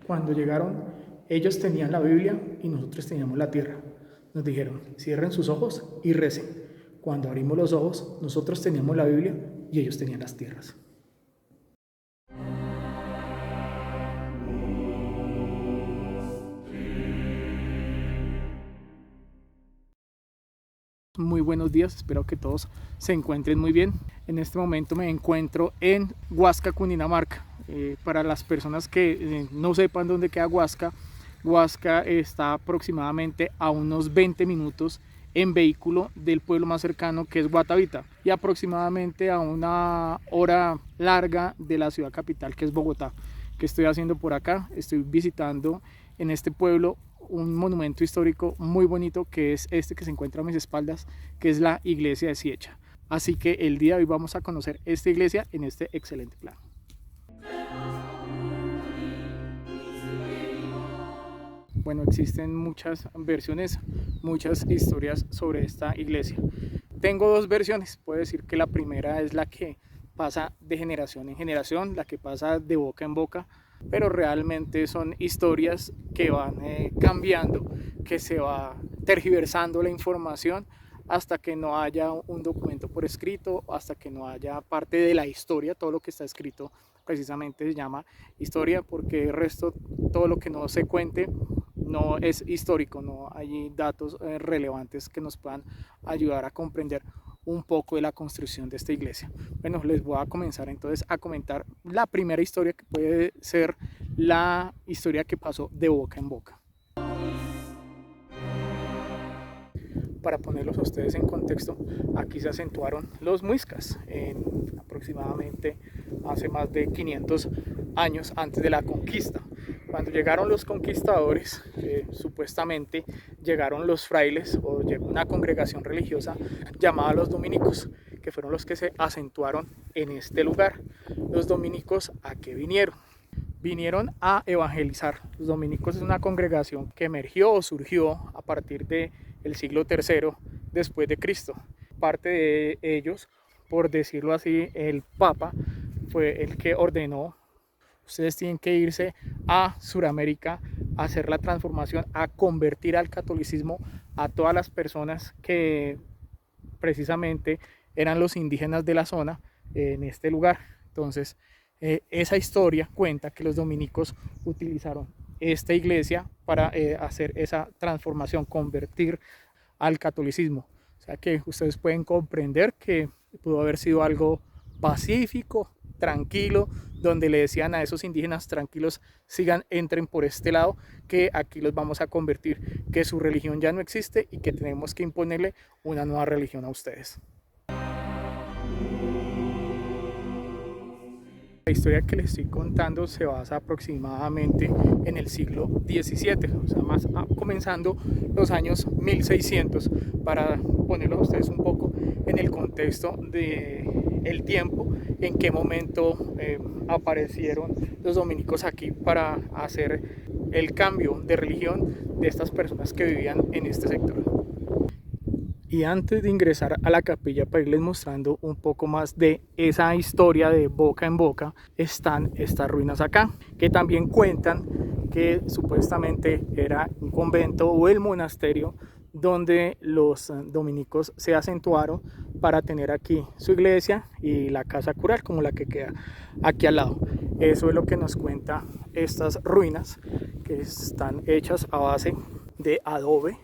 Cuando llegaron, ellos tenían la Biblia y nosotros teníamos la tierra. Nos dijeron, cierren sus ojos y recen. Cuando abrimos los ojos, nosotros teníamos la Biblia y ellos tenían las tierras. Muy buenos días, espero que todos se encuentren muy bien. En este momento me encuentro en Huasca, Cundinamarca. Para las personas que no sepan dónde queda Huasca, Huasca está aproximadamente a unos 20 minutos en vehículo del pueblo más cercano, que es Guatavita, y aproximadamente a una hora larga de la ciudad capital, que es Bogotá. ¿Qué estoy haciendo por acá? Estoy visitando en este pueblo un monumento histórico muy bonito, que es este que se encuentra a mis espaldas, que es la iglesia de Siecha. Así que el día de hoy vamos a conocer esta iglesia en este excelente plan. Bueno, existen muchas versiones, muchas historias sobre esta iglesia. Tengo dos versiones. Puedo decir que la primera es la que pasa de generación en generación, la que pasa de boca en boca, pero realmente son historias que van cambiando, que se va tergiversando la información hasta que no haya un documento por escrito, hasta que no haya parte de la historia. Todo lo que está escrito precisamente se llama historia, porque el resto, todo lo que no se cuente, no es histórico, no hay datos relevantes que nos puedan ayudar a comprender un poco de la construcción de esta iglesia. Bueno, les voy a comenzar entonces a comentar la primera historia, que puede ser la historia que pasó de boca en boca. Para ponerlos a ustedes en contexto, aquí se acentuaron los muiscas aproximadamente hace más de 500 años antes de la conquista. Cuando llegaron los conquistadores, supuestamente llegaron los frailes, o llegó una congregación religiosa llamada los dominicos, que fueron los que se acentuaron en este lugar. Los dominicos, ¿a qué vinieron? Vinieron a evangelizar. Los dominicos es una congregación que emergió o surgió a partir del siglo III después de Cristo. Parte de ellos, por decirlo así, el Papa fue el que ordenó: ustedes tienen que irse a Sudamérica a hacer la transformación, a convertir al catolicismo a todas las personas que precisamente eran los indígenas de la zona en este lugar. Entonces, esa historia cuenta que los dominicos utilizaron esta iglesia para hacer esa transformación, convertir al catolicismo. O sea que ustedes pueden comprender que pudo haber sido algo pacífico, tranquilo, donde le decían a esos indígenas: tranquilos, sigan, entren por este lado, que aquí los vamos a convertir, que su religión ya no existe y que tenemos que imponerle una nueva religión a ustedes. La historia que les estoy contando se basa aproximadamente en el siglo XVII, o sea, más comenzando los años 1600, para ponerlos a ustedes un poco en el contexto del tiempo, en qué momento aparecieron los dominicos aquí para hacer el cambio de religión de estas personas que vivían en este sector. Y antes de ingresar a la capilla, para irles mostrando un poco más de esa historia de boca en boca, están estas ruinas acá, que también cuentan que supuestamente era un convento o el monasterio donde los dominicos se acentuaron para tener aquí su iglesia y la casa cural, como la que queda aquí al lado. Eso es lo que nos cuenta estas ruinas, que están hechas a base de adobe.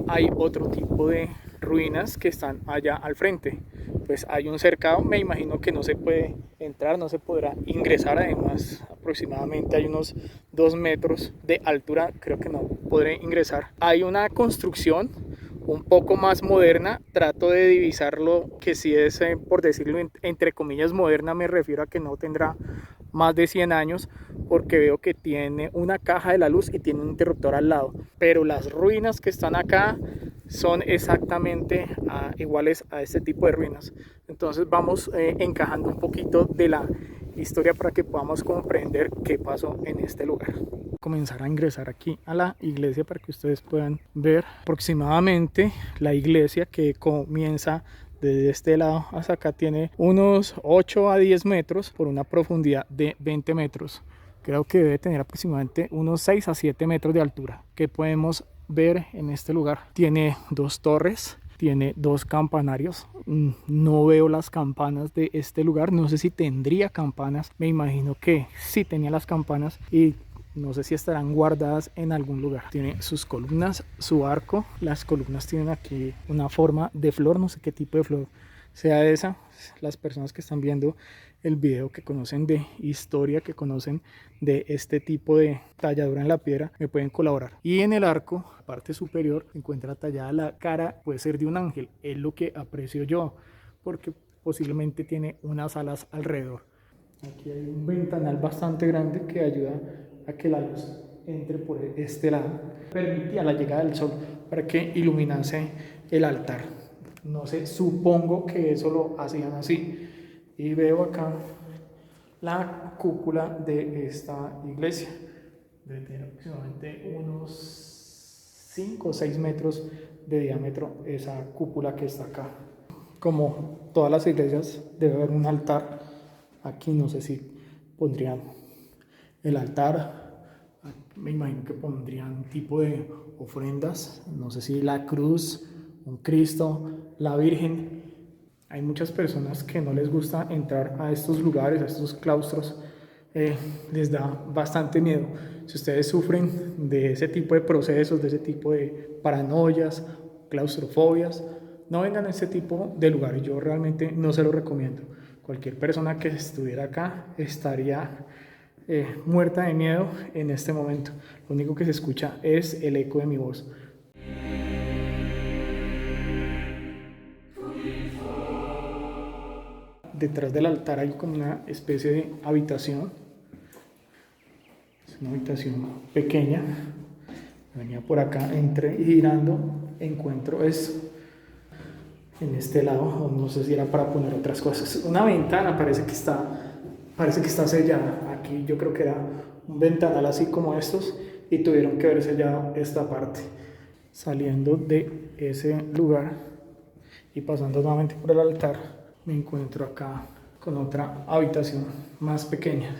Hay otro tipo de ruinas que están allá al frente. Pues hay un cercado, me imagino que no se puede entrar, no se podrá ingresar. Además, aproximadamente hay unos 2 metros de altura, creo que no podré ingresar. Hay una construcción un poco más moderna, trato de divisarlo, que si es, por decirlo entre comillas, moderna, me refiero a que no tendrá más de 100 años, porque veo que tiene una caja de la luz y tiene un interruptor al lado. Pero las ruinas que están acá son exactamente iguales a este tipo de ruinas. Entonces vamos encajando un poquito de la historia para que podamos comprender qué pasó en este lugar. Comenzar a ingresar aquí a la iglesia para que ustedes puedan ver aproximadamente la iglesia, que comienza desde este lado hasta acá, tiene unos 8 a 10 metros por una profundidad de 20 metros. Creo que debe tener aproximadamente unos 6 a 7 metros de altura. ¿Qué podemos ver en este lugar? Tiene 2 torres, tiene 2 campanarios. No veo las campanas de este lugar, no sé si tendría campanas, me imagino que sí tenía las campanas y no sé si estarán guardadas en algún lugar. Tiene sus columnas, su arco, las columnas tienen aquí una forma de flor, no sé qué tipo de flor sea esa. Las personas que están viendo el video, que conocen de historia, que conocen de este tipo de talladura en la piedra, me pueden colaborar. Y en el arco, parte superior, se encuentra tallada la cara, puede ser de un ángel, es lo que aprecio yo, porque posiblemente tiene unas alas alrededor. Aquí hay un ventanal bastante grande que ayuda a que la luz entre por este lado, permitía la llegada del sol para que iluminase el altar. No sé, supongo que eso lo hacían así. Y veo acá la cúpula de esta iglesia. Debe tener aproximadamente unos 5 o 6 metros de diámetro esa cúpula que está acá. Como todas las iglesias, debe haber un altar. Aquí no sé si pondrían el altar. Me imagino que pondrían tipo de ofrendas. No sé si la cruz, un Cristo, la Virgen. Hay muchas personas que no les gusta entrar a estos lugares, a estos claustros, les da bastante miedo. Si ustedes sufren de ese tipo de procesos, de ese tipo de paranoias, claustrofobias, no vengan a este tipo de lugares. Yo realmente no se lo recomiendo. Cualquier persona que estuviera acá estaría muerta de miedo en este momento. Lo único que se escucha es el eco de mi voz. Detrás del altar hay como una especie de habitación. Es una habitación pequeña. Venía por acá, entré y girando encuentro eso. En este lado, no sé si era para poner otras cosas. Una ventana parece que está sellada. Aquí yo creo que era un ventanal así como estos y tuvieron que haber sellado esta parte. Saliendo de ese lugar y pasando nuevamente por el altar, me encuentro acá con otra habitación más pequeña.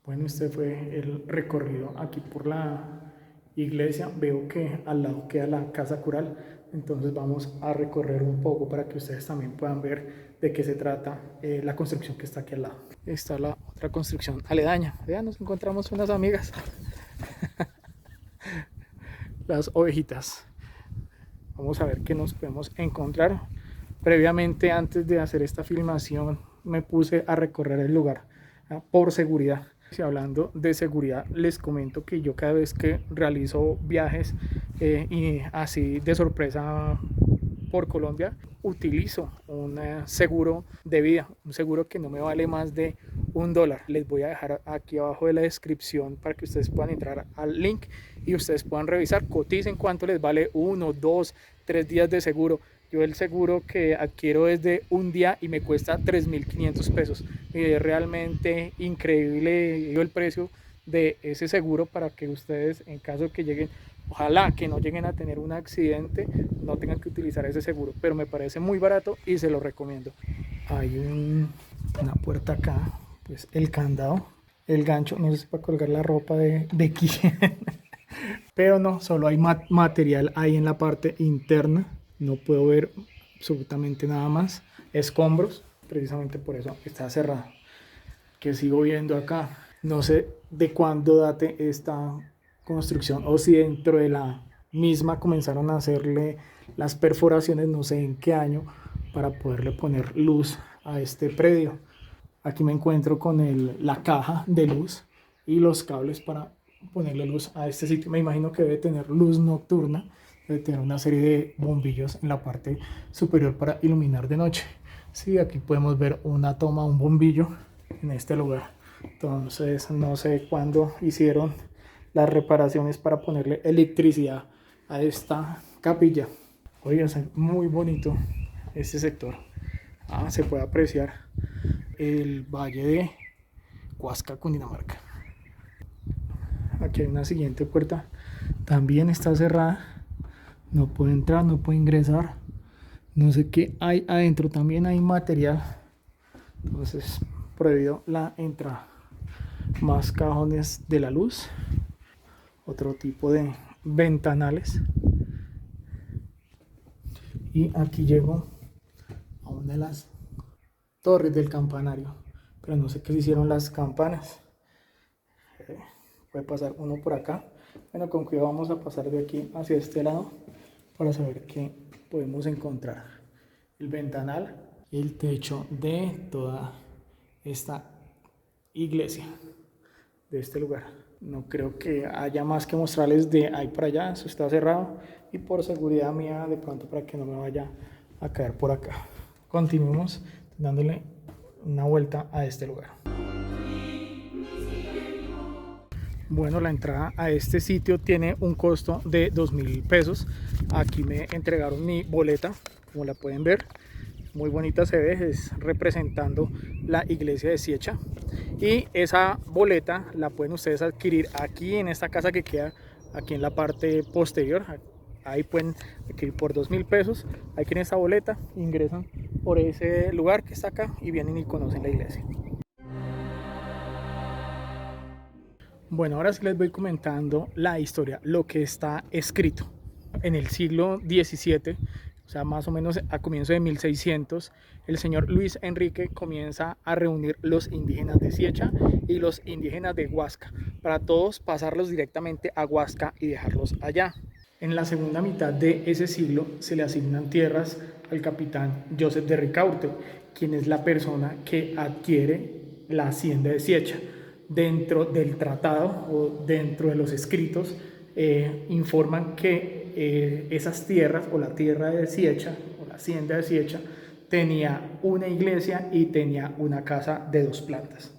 Bueno, este fue el recorrido aquí por la iglesia. Veo que al lado queda la casa cural, entonces vamos a recorrer un poco para que ustedes también puedan ver de qué se trata la construcción que está aquí al lado. Está la otra construcción aledaña. Vean, nos encontramos unas amigas. Las ovejitas. Vamos a ver qué nos podemos encontrar. Previamente, antes de hacer esta filmación, me puse a recorrer el lugar por seguridad. Si hablando de seguridad, les comento que yo cada vez que realizo viajes y así de sorpresa por Colombia, utilizo un seguro de vida, un seguro que no me vale más de $1. Les voy a dejar aquí abajo de la descripción para que ustedes puedan entrar al link y ustedes puedan revisar, coticen cuánto les vale 1, 2, 3 días de seguro. Yo el seguro que adquiero es de un día y me cuesta 3.500 pesos. Es realmente increíble el precio de ese seguro para que ustedes, en caso que lleguen, ojalá que no lleguen a tener un accidente, no tengan que utilizar ese seguro. Pero me parece muy barato y se lo recomiendo. Hay una puerta acá, pues el candado, el gancho, no sé si para colgar la ropa de quién. Pero no, solo hay material ahí en la parte interna. No puedo ver absolutamente nada más. Escombros, precisamente por eso está cerrado. Que sigo viendo acá. No sé de cuándo date esta construcción o si dentro de la misma comenzaron a hacerle las perforaciones, no sé en qué año, para poderle poner luz a este predio. Aquí me encuentro con la caja de luz y los cables para ponerle luz a este sitio. Me imagino que debe tener luz nocturna, debe tener una serie de bombillos en la parte superior para iluminar de noche. Sí, aquí podemos ver una toma, un bombillo en este lugar. Entonces no sé cuándo hicieron las reparaciones para ponerle electricidad a esta capilla. Oigan, es muy bonito este sector. Se puede apreciar el valle de Huasca, Cundinamarca. Aquí hay una siguiente puerta, también está cerrada, no puede entrar, no puede ingresar, no sé qué hay adentro, también hay material, entonces prohibido la entrada. Más cajones de la luz, otro tipo de ventanales. Y aquí llego a una de las torres del campanario, pero no sé qué se hicieron las campanas. Puede pasar uno por acá. Bueno, con cuidado vamos a pasar de aquí hacia este lado para saber qué podemos encontrar. El ventanal y el techo de toda esta iglesia, de este lugar. No creo que haya más que mostrarles de ahí para allá. Eso está cerrado y por seguridad mía, de pronto, para que no me vaya a caer por acá. Continuemos dándole una vuelta a este lugar. Bueno, la entrada a este sitio tiene un costo de 2.000 pesos. Aquí me entregaron mi boleta, como la pueden ver. Muy bonita se ve, es representando la iglesia de Siecha. Y esa boleta la pueden ustedes adquirir aquí en esta casa que queda aquí en la parte posterior. Ahí pueden adquirir por 2.000 pesos. Aquí en esta boleta ingresan por ese lugar que está acá y vienen y conocen la iglesia. Bueno, ahora sí les voy comentando la historia, lo que está escrito. En el siglo XVII, o sea, más o menos a comienzo de 1600, el señor Luis Enrique comienza a reunir los indígenas de Siecha y los indígenas de Huasca, para todos pasarlos directamente a Huasca y dejarlos allá. En la segunda mitad de ese siglo se le asignan tierras al capitán Joseph de Ricaurte, quien es la persona que adquiere la hacienda de Siecha. Dentro del tratado o dentro de los escritos informan que esas tierras, o la tierra de Siecha o la hacienda de Siecha, tenía una iglesia y tenía una casa de 2 plantas.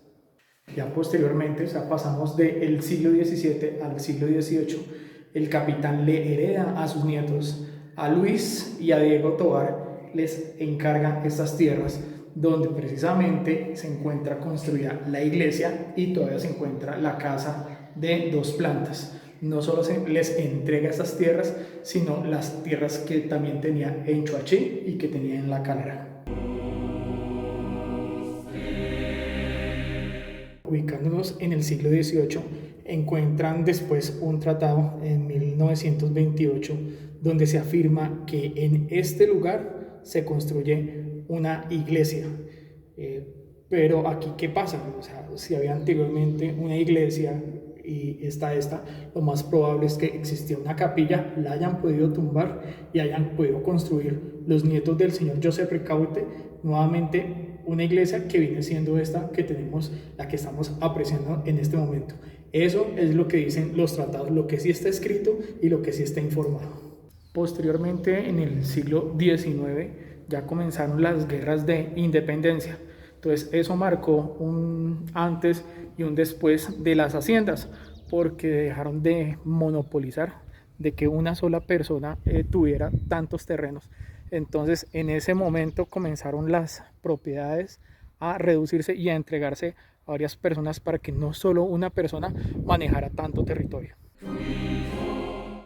Ya posteriormente, o sea, pasamos del siglo XVII al siglo XVIII, el capitán le hereda a sus nietos, a Luis y a Diego Tovar, les encarga estas tierras, donde precisamente se encuentra construida la iglesia y todavía se encuentra la casa de 2 plantas. No solo se les entrega estas tierras, sino las tierras que también tenía en Choachí y que tenía en La Calera. Ubicándonos en el siglo XVIII, encuentran después un tratado en 1928 donde se afirma que en este lugar se construye una iglesia. Pero aquí, ¿qué pasa? O sea, si había anteriormente una iglesia y esta, lo más probable es que existía una capilla, la hayan podido tumbar y hayan podido construir los nietos del señor Joseph Ricaurte nuevamente una iglesia que viene siendo esta que tenemos, la que estamos apreciando en este momento. Eso es lo que dicen los tratados, lo que sí está escrito y lo que sí está informado. Posteriormente, en el siglo XIX, ya comenzaron las guerras de independencia. Entonces eso marcó un antes y un después de las haciendas, porque dejaron de monopolizar, de que una sola persona tuviera tantos terrenos. Entonces en ese momento comenzaron las propiedades a reducirse y a entregarse a varias personas para que no solo una persona manejara tanto territorio.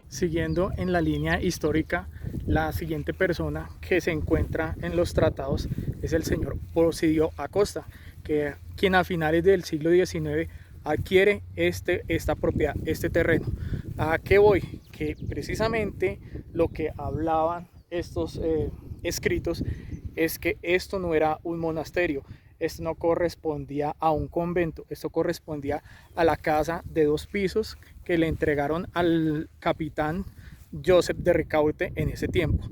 Siguiendo en la línea histórica, la siguiente persona que se encuentra en los tratados es el señor Prosidio Acosta, quien a finales del siglo XIX adquiere esta propiedad, este terreno. ¿A qué voy? Que precisamente lo que hablaban estos escritos es que esto no era un monasterio, esto no correspondía a un convento, esto correspondía a la casa de 2 pisos que le entregaron al capitán Joseph de Ricaurte en ese tiempo.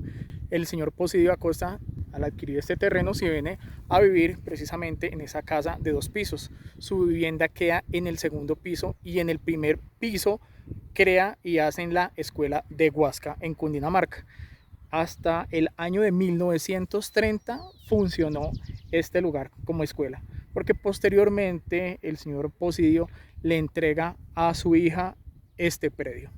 El señor Prosidio Acosta, al adquirir este terreno, se viene a vivir precisamente en esa casa de 2 pisos. Su vivienda queda en el segundo piso y en el primer piso crea y hacen la escuela de Huasca en Cundinamarca. Hasta el año de 1930 funcionó este lugar como escuela, porque posteriormente el señor Prosidio le entrega a su hija este predio.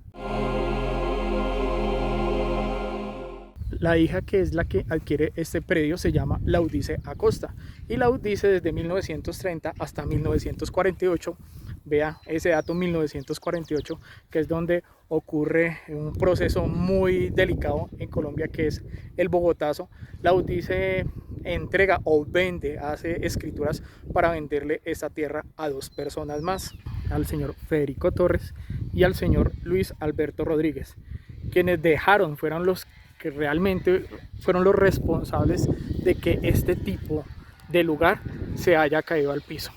La hija, que es la que adquiere este predio, se llama Laudise Acosta, y Laudise desde 1930 hasta 1948, vea ese dato, 1948, que es donde ocurre un proceso muy delicado en Colombia, que es el Bogotazo. Laudise entrega o vende, hace escrituras para venderle esta tierra a dos personas más, al señor Federico Torres y al señor Luis Alberto Rodríguez, quienes fueron los que realmente fueron los responsables de que este tipo de lugar se haya caído al piso.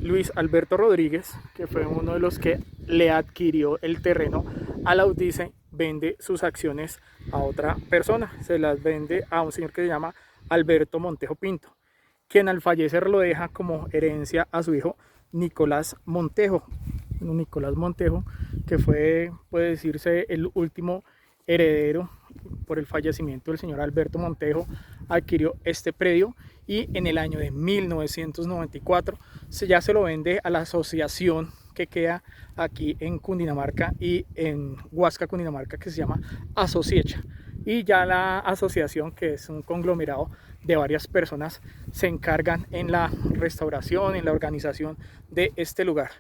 Luis Alberto Rodríguez, que fue uno de los que le adquirió el terreno a Laudice, vende sus acciones a otra persona, se las vende a un señor que se llama Alberto Montejo Pinto, quien al fallecer lo deja como herencia a su hijo Nicolás Montejo. Nicolás Montejo, que fue, puede decirse, el último heredero por el fallecimiento del señor Alberto Montejo, adquirió este predio y en el año de 1994 ya se lo vende a la asociación que queda aquí en Cundinamarca y en Huasca, Cundinamarca, que se llama Asociecha. Y ya la asociación, que es un conglomerado de varias personas, se encargan en la restauración, en la organización de este lugar,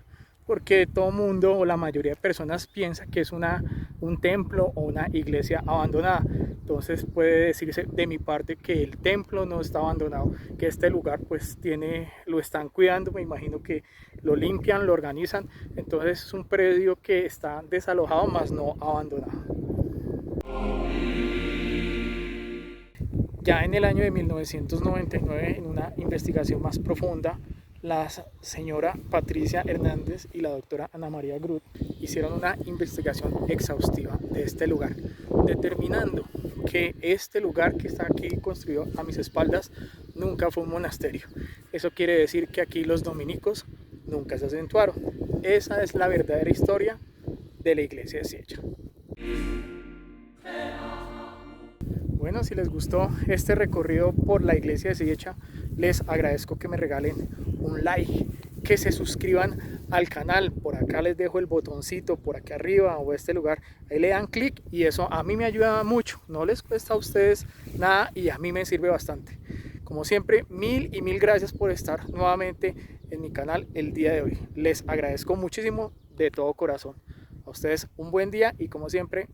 porque todo mundo o la mayoría de personas piensa que es un templo o una iglesia abandonada. Entonces puede decirse de mi parte que el templo no está abandonado, que este lugar pues lo están cuidando, me imagino que lo limpian, lo organizan. Entonces es un predio que está desalojado, más no abandonado. Ya en el año de 1999, en una investigación más profunda, la señora Patricia Hernández y la doctora Ana María Grut hicieron una investigación exhaustiva de este lugar, determinando que este lugar que está aquí construido a mis espaldas nunca fue un monasterio. Eso quiere decir que aquí los dominicos nunca se acentuaron. Esa es la verdadera historia de la iglesia de Siecha. Bueno, si les gustó este recorrido por la iglesia de Siecha, les agradezco que me regalen un like, que se suscriban al canal. Por acá les dejo el botoncito, por aquí arriba o este lugar, ahí le dan clic y eso a mí me ayuda mucho, no les cuesta a ustedes nada y a mí me sirve bastante. Como siempre, mil gracias por estar nuevamente en mi canal el día de hoy. Les agradezco muchísimo de todo corazón. A ustedes un buen día y como siempre,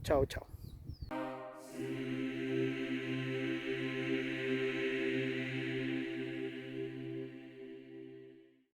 chao, chao.